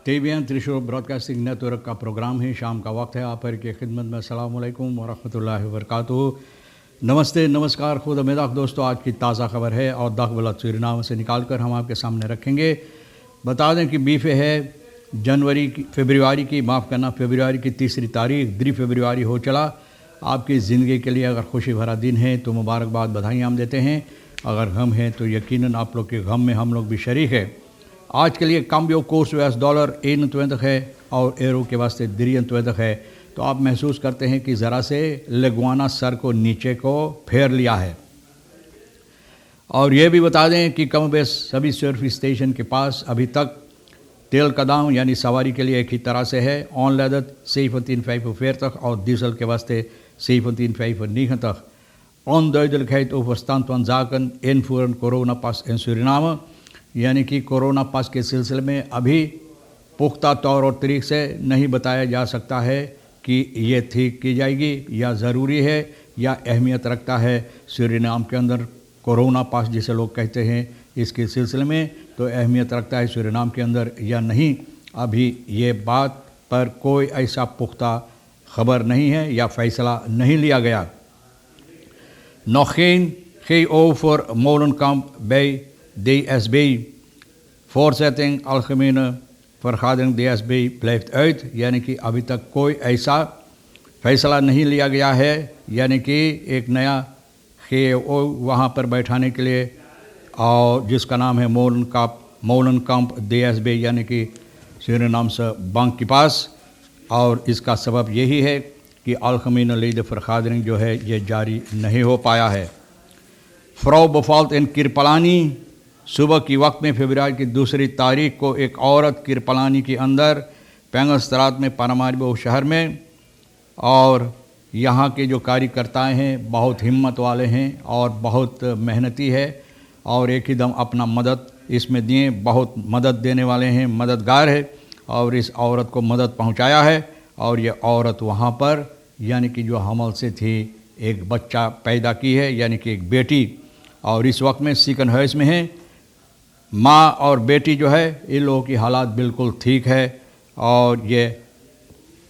TVN त्रिशूल broadcasting network का programme है। शाम का वक्त है। आप पर की खिदमत में अस्सलाम वालेकुम वरहमतुल्लाहि वबरकातुहू। नमस्ते, नमस्कार, खुद मेदाक दोस्तों। आज की ताज़ा खबर है और दाखबला सूरीनाम से निकाल कर हम आपके सामने रखेंगे। बता दें कि बीफे है फरवरी की 3 तारीख 3 फरवरी हो चला। आपकी ज़िंदगी के लिए अगर खुशी भरा दिन है तो मुबारकबाद, बधाई हम देते हैं। अगर गम है तो यकीनन आप लोग के गम में हम लोग भी शरीक है। आज के लिए काम्बियो कोर्स US डॉलर 1 है और एरो के वास्ते 3 है। तो आप महसूस करते हैं कि ज़रा से लगवाना सर को नीचे को फेर लिया है। और ये भी बता दें कि कम बेस सभी सर्विस स्टेशन के पास अभी तक तेल का दाम यानी सवारी के लिए एक ही तरह से है। ऑन लेदत 7,5 और डीजल के वास्ते 7,5 on दुइदelijkheid over stand van zaken invoeren coronapas in Suriname, यानी कि कोरोना पास के सिलसिले में अभी पुख्ता तौर और तरीक़ से नहीं बताया जा सकता है कि ये ठीक की जाएगी या ज़रूरी है या अहमियत रखता है सूरीनाम के अंदर कोरोना पास जिसे लोग कहते हैं, इसके सिलसिले में तो अहमियत रखता है सूरीनाम के अंदर या नहीं। अभी ये बात पर कोई ऐसा पुख्ता खबर नहीं है या फ़ैसला नहीं लिया गया। Nog geen over Molenkamp bij DSB. Voorzetting algemene vergadering DSB blijft uit, यानी कि अभी तक कोई ऐसा फैसला नहीं लिया गया है, यानी कि एक नया KO वहाँ पर बैठाने के लिए और जिसका नाम है मोलनकाम्प DSB, यानी कि सूरीनाम से बैंक के पास। और इसका सबब यही है कि algemene ledenvergadering जो है ये जारी नहीं हो पाया है। फ्राउ बफाल्ट इन किरपलानी, सुबह की वक्त में फरवरी की 2 तारीख को एक औरत किरपलानी के अंदर पेंगस्तरात में पारामारिबो शहर में, और यहाँ के जो कार्यकर्ताएँ हैं बहुत हिम्मत वाले हैं और बहुत मेहनती है और एक ही दम अपना मदद इसमें दिए, बहुत मदद देने वाले हैं, मददगार है और इस औरत को मदद पहुँचाया है। और ये औरत वहाँ पर यानी कि जो हमल से थी एक बच्चा पैदा की है, यानी कि एक बेटी, और इस वक्त में सेकंड हाउस में है। माँ और बेटी जो है इन लोगों की हालात बिल्कुल ठीक है। और ये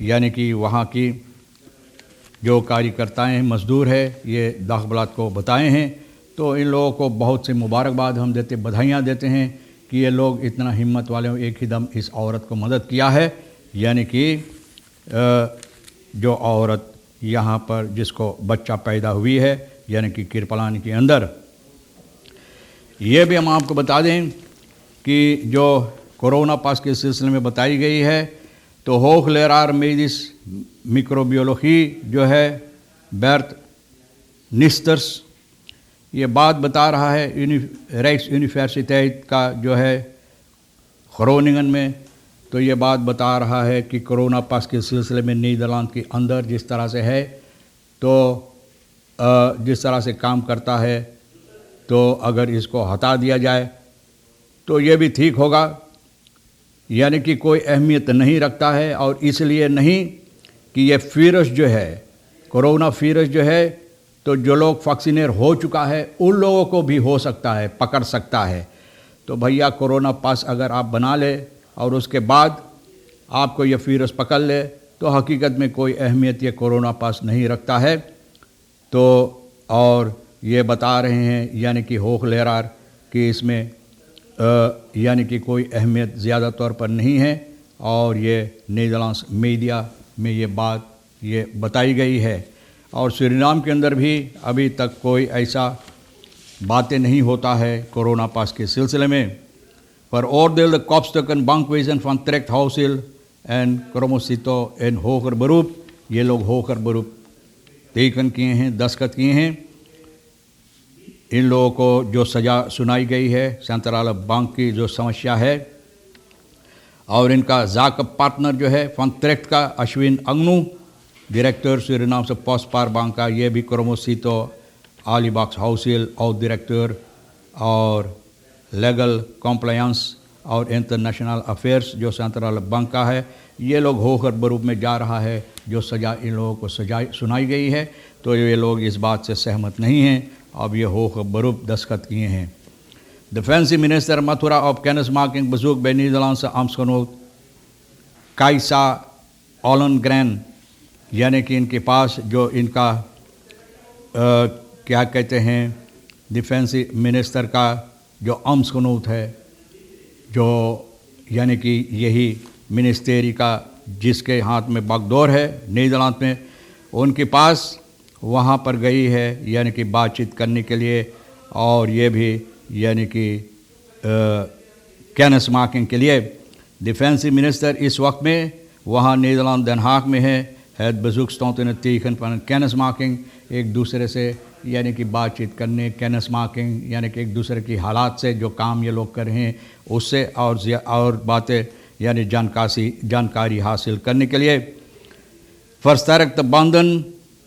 यानी कि वहाँ की जो कार्यकर्ताएँ हैं, मज़दूर है, ये दाखबलात को बताए हैं। तो इन लोगों को बहुत सी मुबारकबाद हम देते, बधाइयाँ देते हैं कि ये लोग इतना हिम्मत वाले एक ही दम इस औरत को मदद किया है। यानी कि जो औरत यहाँ पर जिसको बच्चा पैदा हुई है यानी कि किरपलानी के अंदर। ये भी हम आपको बता दें कि जो कोरोना पास के सिलसिले में बताई गई है तो होगलेरार मेडिस मिक्रोबियोलॉजी जो है बेर्थ निस्टर्स ये बात बता रहा है राइट्स यूनिवर्सिटी का जो है ग्रोनिंगन में। तो ये बात बता रहा है कि कोरोना पास के सिलसिले में नीदरलैंड के अंदर जिस तरह से है तो जिस तरह से काम करता है, तो अगर इसको हटा दिया जाए तो ये भी ठीक होगा। यानी कि कोई अहमियत नहीं रखता है और इसलिए नहीं कि ये वायरस जो है कोरोना वायरस जो है तो जो लोग वैक्सीनेट हो चुका है उन लोगों को भी हो सकता है, पकड़ सकता है। तो भैया कोरोना पास अगर आप बना ले और उसके बाद आपको ये वायरस पकड़ ले तो हकीकत में कोई अहमियत ये कोरोना पास नहीं रखता है। तो और ये बता रहे हैं यानी कि होगलेरार कि इसमें यानी कि कोई अहमियत ज़्यादा तौर पर नहीं है। और ये नीदरलैंड्स मीडिया में ये बात ये बताई गई है। और सूरीनाम के अंदर भी अभी तक कोई ऐसा बातें नहीं होता है कोरोना पास के सिलसिले में। Veroordeelde kopstukken, bankwezen van Trechthousil en Kromosito en होकर beroep, ये लोग होकर beroep टेकन किए हैं, दस्तखत किए हैं। इन लोगों को जो सज़ा सुनाई गई है सेंट्रल बैंक की जो समस्या है, और इनका जाक पार्टनर जो है फन ट्रेक्ट का अश्विन अंगनू, डायरेक्टर सूरीनाम से पोस्टपार बैंक का, ये भी क्रोमोसितो आलीबाक्स हाउसिल और डायरेक्टर और लीगल कॉम्प्लायंस और इंटरनेशनल अफेयर्स जो सेंट्रल बैंक का है। ये लोग होकर बरूप में जा रहा है जो सज़ा इन लोगों को सजा सुनाई गई है। तो ये लोग इस बात से सहमत नहीं हैं। अब ये होकर बरूप दस्तखत किए हैं। Defensie-minister Mathura op kennismaking bezoek bij Nederlandse ambtsgenoot काइसा ओलनग्रेन, यानी कि इनके पास जो इनका क्या कहते हैं डिफेंस मिनिस्टर का जो अम्सकनूत है, जो यानी कि यही मिनिस्टेरी का जिसके हाथ में बागडोर है नीदरलैंड में, उनके पास वहाँ पर गई है यानी कि बातचीत करने के लिए। और ये भी यानी कि कैनस मार्किंग के लिए डिफेंस मिनिस्टर इस वक्त में वहाँ नीदरलैंड Den Haag में है। Het bezoek stond in het teken van een kennismaking, एक दूसरे से यानी कि बातचीत करने, कैनस मार्किंग यानी कि एक दूसरे की हालात से जो काम ये लोग कर रहे हैं उससे और बातें यानी जानकारी हासिल करने के लिए। फर्स्तारक बंधन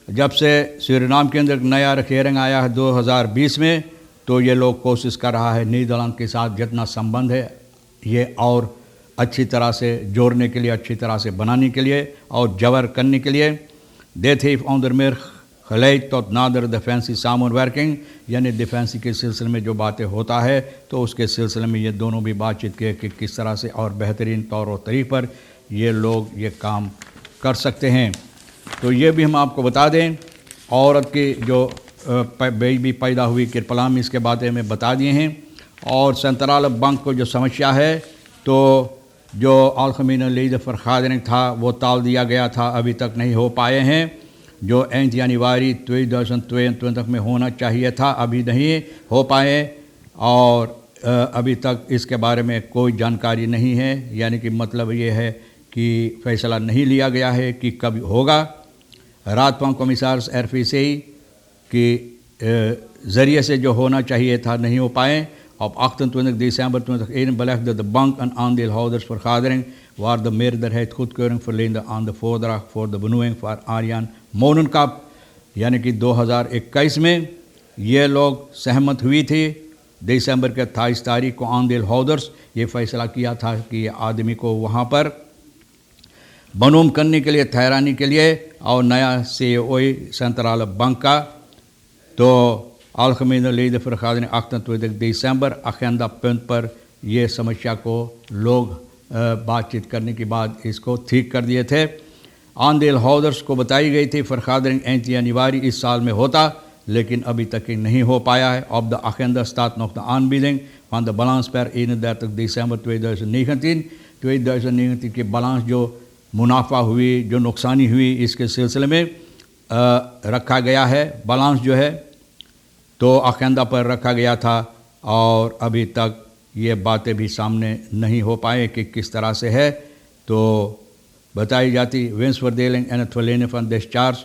जब से सूरीनाम के अंदर नया रखेरंग आया है 2020 में, तो ये लोग कोशिश कर रहा है नीदरलैंड के साथ जितना संबंध है ये और अच्छी तरह से जोड़ने के लिए, अच्छी तरह से बनाने के लिए और जबर करने के लिए। Dit heeft onder meer geleid tot nader defensie samenwerking, यानी डिफेंस के सिलसिले में जो बातें होता है तो उसके सिलसिले में ये दोनों भी बातचीत किए कि किस तरह से और बेहतरीन तौर और तरीक़ पर ये लोग ये काम कर सकते हैं। तो ये भी हम आपको बता दें, औरत की जो बेबी पैदा हुई किरपलाम, इसके बारे में बता दिए हैं। और सेंट्रल बैंक को जो समस्या है तो जो अलखमीन लीड फरखादरिंग था वो टाल दिया गया था, अभी तक नहीं हो पाए हैं। जो eind januari 2022 में होना चाहिए था अभी नहीं हो पाए और अभी तक इसके बारे में कोई जानकारी नहीं है, यानी कि मतलब ये है कि फ़ैसला नहीं लिया गया है कि कब होगा। रात van commissaris RVC के ज़रिए से जो होना चाहिए था नहीं हो पाए। Op 28 december 2021 belegde de bank een aandeelhoudersvergadering waar de meerderheid goedkeuring verleende aan de voordracht voor de benoeming van Arjan Monenkap, यानी कि 2021 में ये लोग सहमत हुई थी। दिसंबर के 28 तारीख को आंदेल होल्डर्स ये फैसला किया था कि आदमी को वहाँ पर बनूम करने के लिए, ठहराने के लिए और नया CEO सेंट्रल बैंक का। तो algemene ledenvergadering 28 december agenda punt पर ये समस्या को लोग बातचीत करने के बाद इसको ठीक कर दिए थे। आंदेल होल्डर्स को बताई गई थी vergadering eind januari इस साल में होता, लेकिन अभी तक नहीं हो पाया है। Op de agenda staat nog de aanbieding van de balans per 31 december 2019। 2019 की balans जो मुनाफा हुई, जो नुकसानी हुई, इसके सिलसिले में रखा गया है। balance जो है तो अखेंदा पर रखा गया था और अभी तक ये बातें भी सामने नहीं हो पाए कि किस तरह से है। तो बताई जाती winstverdeling en het verlenen van discharge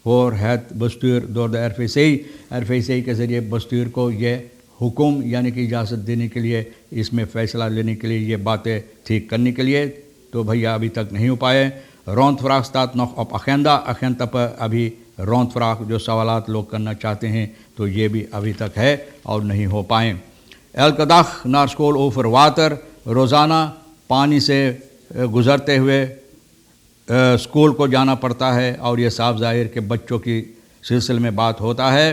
voor het bestuur door de RVC। RVC के ज़रिए बस्तूर को ये हुक्म यानी कि इजाज़त देने के लिए, इसमें फ़ैसला लेने के लिए, ये बातें ठीक करने के लिए, तो भैया अभी तक नहीं हो पाए। rondvraag staat nog op agenda। agenda पर अभी rondvraag जो सवालात लोग करना चाहते हैं तो ये भी अभी तक है और नहीं हो पाए। elke dag naar school over water, रोज़ाना पानी से गुज़रते हुए स्कूल को जाना पड़ता है और ये साफ ज़ाहिर के बच्चों की सिलसिले में बात होता है।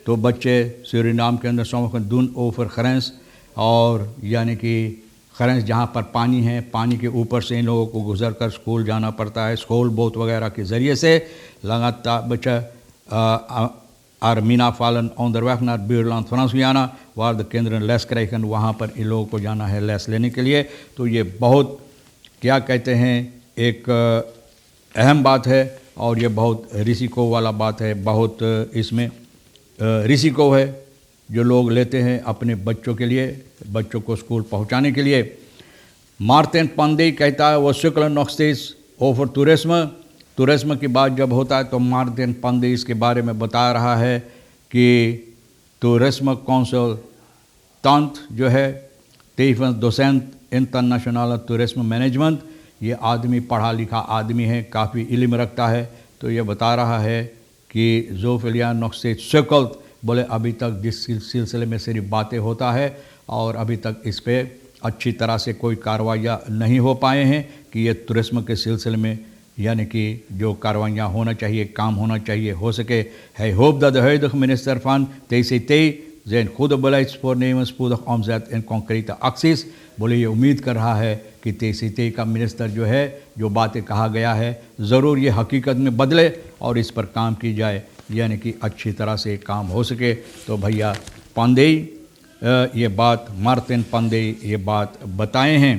तो बच्चे सूरीनाम के अंदर सोमखन दून ओवर खरेंस, और यानी कि खरेंस जहाँ पर पानी है, पानी के ऊपर से इन लोगों को गुजर कर स्कूल जाना पड़ता है। स्कूल बोट वगैरह के ज़रिए से लगातार बच्चा Armina vallen onderweg naar het buurland Frans-Guyana waar de kinderen les krijgen, वहाँ पर इन लोगों को जाना है लेस लेने के लिए। तो ये बहुत क्या कहते हैं एक अहम बात है और ये बहुत रिस्को वाला बात है। बहुत इसमें रिस्को है जो लोग लेते हैं अपने बच्चों के लिए, बच्चों को स्कूल पहुंचाने के लिए। मार्टिन पंडे कहता है वो शुक्ल नॉक्स्टेज ओवर टूरिज्म की बात जब होता है तो मार्टिन पंडे इसके बारे में बता रहा है कि टूरिज्म कंसल्टेंट जो है टेफन डोसेंट इंटरनेशनल टूरिज्म मैनेजमेंट, ये आदमी पढ़ा लिखा आदमी है, काफ़ी इल्म रखता है। तो ये बता रहा है कि जोफिलिया नॉक्स्टेज शुक्ल बोले अभी तक जिस सिलसिले में सिर्फ बातें होता है और अभी तक इस पर अच्छी तरह से कोई कार्रवाइयाँ नहीं हो पाए हैं कि ये टूरिज्म के सिलसिले में यानी कि जो कार्रवाइयाँ होना चाहिए, काम होना चाहिए, हो सके। Hij hoopt dat de huidige minister van TCT Jain खुद बलाइस फोरनेमस पूद आमजात इन कॉन्क्रीट अक्सिस बोले ये उम्मीद कर रहा है कि तेसीते का मिनिस्टर जो है जो बातें कहा गया है ज़रूर ये हकीकत में बदले और इस पर काम की जाए, यानी कि अच्छी तरह से काम हो सके। तो भैया पांडेई ये बात मार्टिन पांडेई ये बात बताए हैं।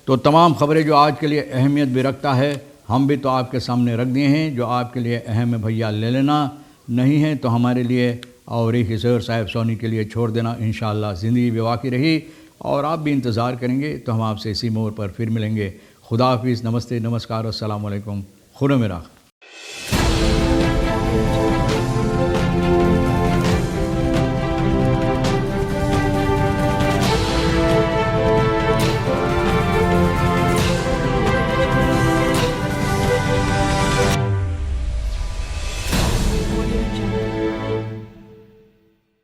तो तमाम खबरें जो आज के लिए अहमियत भी रखता है हम भी तो आपके सामने रख दिए हैं। जो आपके लिए अहम है भैया ले लेना, नहीं है तो हमारे लिए और एक हिजर साहब सोनी के लिए छोड़ देना। इंशाअल्लाह ज़िंदगी भी बाकी रही और आप भी इंतज़ार करेंगे तो हम आपसे इसी मोड़ पर फिर मिलेंगे। खुदा हाफिज़, नमस्ते, नमस्कार, अस्सलाम वालेकुम, खुदा मेरा।